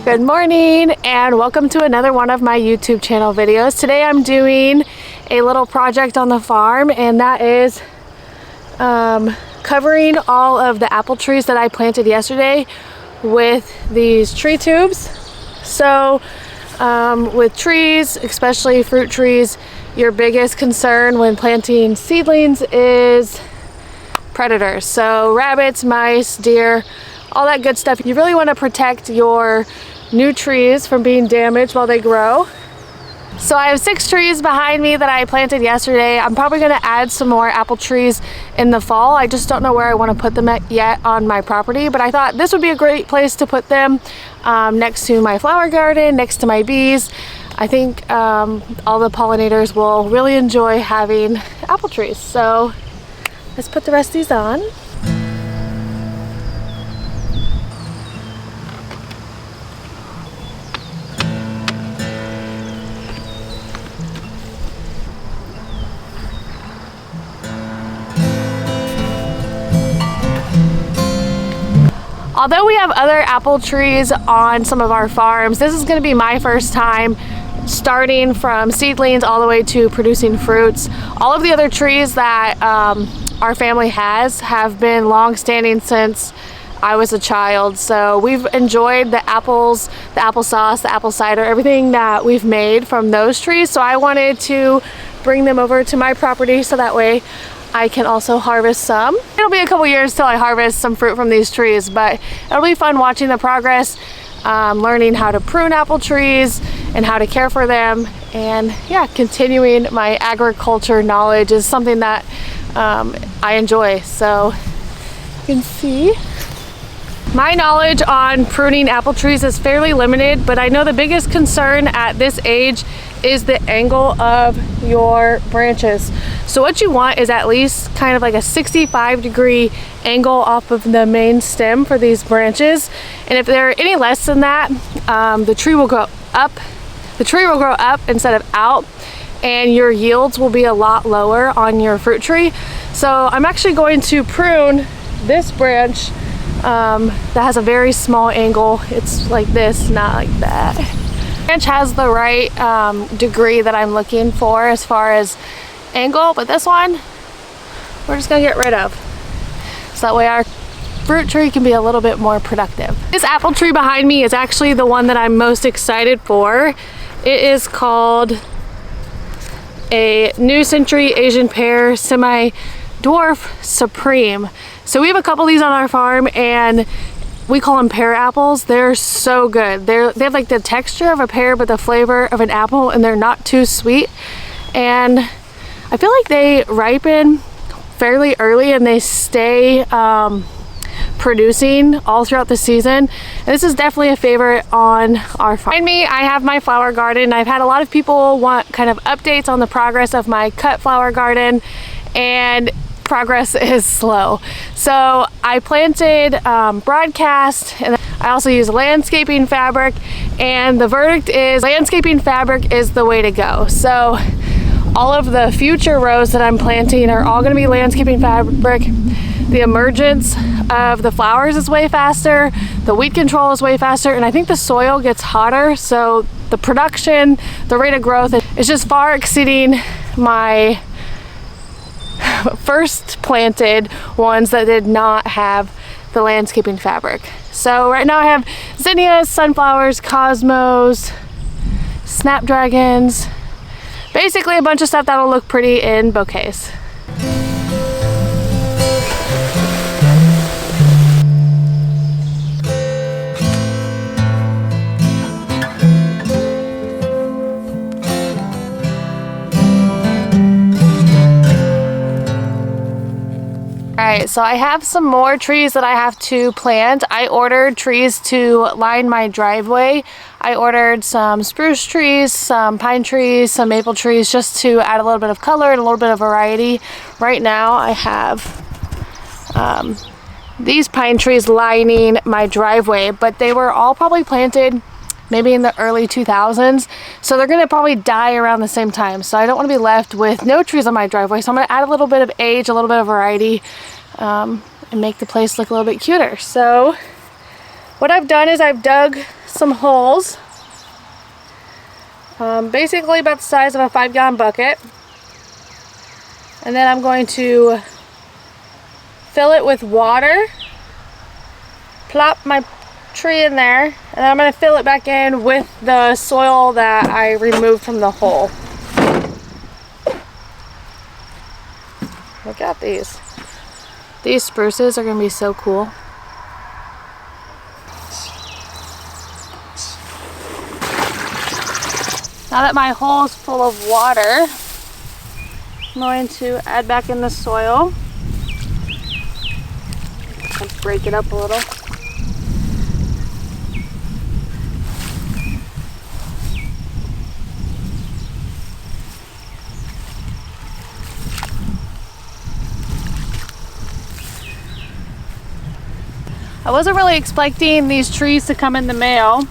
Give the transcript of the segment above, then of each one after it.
Good morning and welcome to another one of my YouTube channel videos. Today I'm doing a little project on the farm, and that is covering all of the apple trees that I planted yesterday with these tree tubes. So with trees, especially fruit trees, your biggest concern when planting seedlings is predators. So rabbits, mice, deer, all that good stuff. You really want to protect your new trees from being damaged while they grow. So I have 6 trees behind me that I planted yesterday. I'm probably going to add some more apple trees in the fall. I just don't know where I want to put them yet on my property, but I thought this would be a great place to put them, next to my flower garden, next to my bees. I think all the pollinators will really enjoy having apple trees. So let's put the rest of these on. Although we have other apple trees on some of our farms, this is going to be my first time starting from seedlings all the way to producing fruits. All of the other trees that our family have been long-standing since I was a child. So we've enjoyed the apples, the applesauce, the apple cider, everything that we've made from those trees. So I wanted to bring them over to my property so that way I can also harvest some. It'll be a couple years till I harvest some fruit from these trees, but it'll be fun watching the progress, learning how to prune apple trees and how to care for them. And yeah, continuing my agriculture knowledge is something that I enjoy. So you can see my knowledge on pruning apple trees is fairly limited, but I know the biggest concern at this age is the angle of your branches. So what you want is at least kind of like a 65-degree angle off of the main stem for these branches. And if they're any less than that, the tree will grow up. The tree will grow up instead of out, and your yields will be a lot lower on your fruit tree. So I'm actually going to prune this branch that has a very small angle. It's like this, not like that. Branch has the right degree that I'm looking for as far as angle, but this one we're just gonna get rid of, so that way our fruit tree can be a little bit more productive. This apple tree behind me is actually the one that I'm most excited for. It is called a New Century Asian Pear Semi-Dwarf Supreme. So we have a couple of these on our farm, and we call them pear apples. They're so good. They have like the texture of a pear but the flavor of an apple, and they're not too sweet. And I feel like they ripen fairly early and they stay producing all throughout the season. And this is definitely a favorite on our farm. Behind me, I have my flower garden. I've had a lot of people want kind of updates on the progress of my cut flower garden, and progress is slow. So I planted broadcast, and I also use landscaping fabric, and the verdict is landscaping fabric is the way to go. So all of the future rows that I'm planting are all going to be landscaping fabric. The emergence of the flowers is way faster, the weed control is way faster, and I think the soil gets hotter, so the production, the rate of growth is just far exceeding my first planted ones that did not have the landscaping fabric. So right now I have zinnias, sunflowers, cosmos, snapdragons, basically a bunch of stuff that'll look pretty in bouquets. so I have some more trees that I have to plant. I ordered trees to line my driveway. I ordered some spruce trees, some pine trees, some maple trees, just to add a little bit of color and a little bit of variety. Right now I have these pine trees lining my driveway, but they were all probably planted maybe in the early 2000s, so they're gonna probably die around the same time. So I don't want to be left with no trees on my driveway, so I'm gonna add a little bit of age, a little bit of variety, and make the place look a little bit cuter. So what I've done is I've dug some holes, basically about the size of a 5-gallon bucket, and then I'm going to fill it with water, plop my tree in there, and then I'm going to fill it back in with the soil that I removed from the hole. Look at these. These spruces are going to be so cool. Now that my hole is full of water, I'm going to add back in the soil. Let's break it up a little. I wasn't really expecting these trees to come in the mail,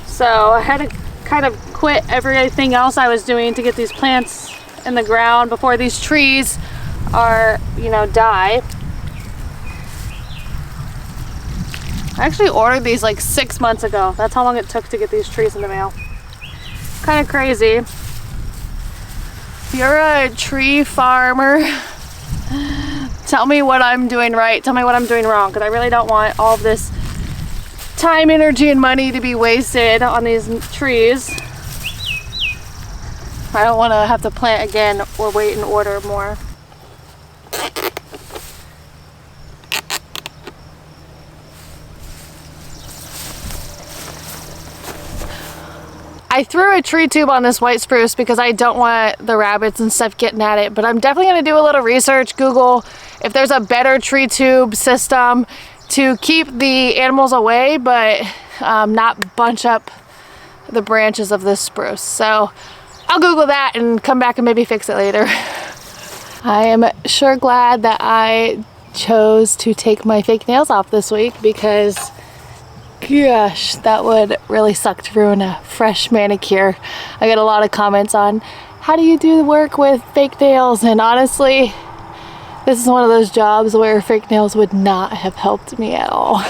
so I had to kind of quit everything else I was doing to get these plants in the ground before these trees are, you know, die. I actually ordered these like 6 months ago. That's how long it took to get these trees in the mail. Kind of crazy. If you're a tree farmer, tell me what I'm doing right. Tell me what I'm doing wrong, because I really don't want all of this time, energy, and money to be wasted on these trees. I don't want to have to plant again or wait and order more. I threw a tree tube on this white spruce because I don't want the rabbits and stuff getting at it, but I'm definitely going to do a little research, Google if there's a better tree tube system to keep the animals away, but not bunch up the branches of this spruce. So I'll Google that and come back and maybe fix it later. I am sure glad that I chose to take my fake nails off this week, because gosh, that would really suck to ruin a fresh manicure. I get a lot of comments on, how do you do the work with fake nails? And honestly, this is one of those jobs where fake nails would not have helped me at all.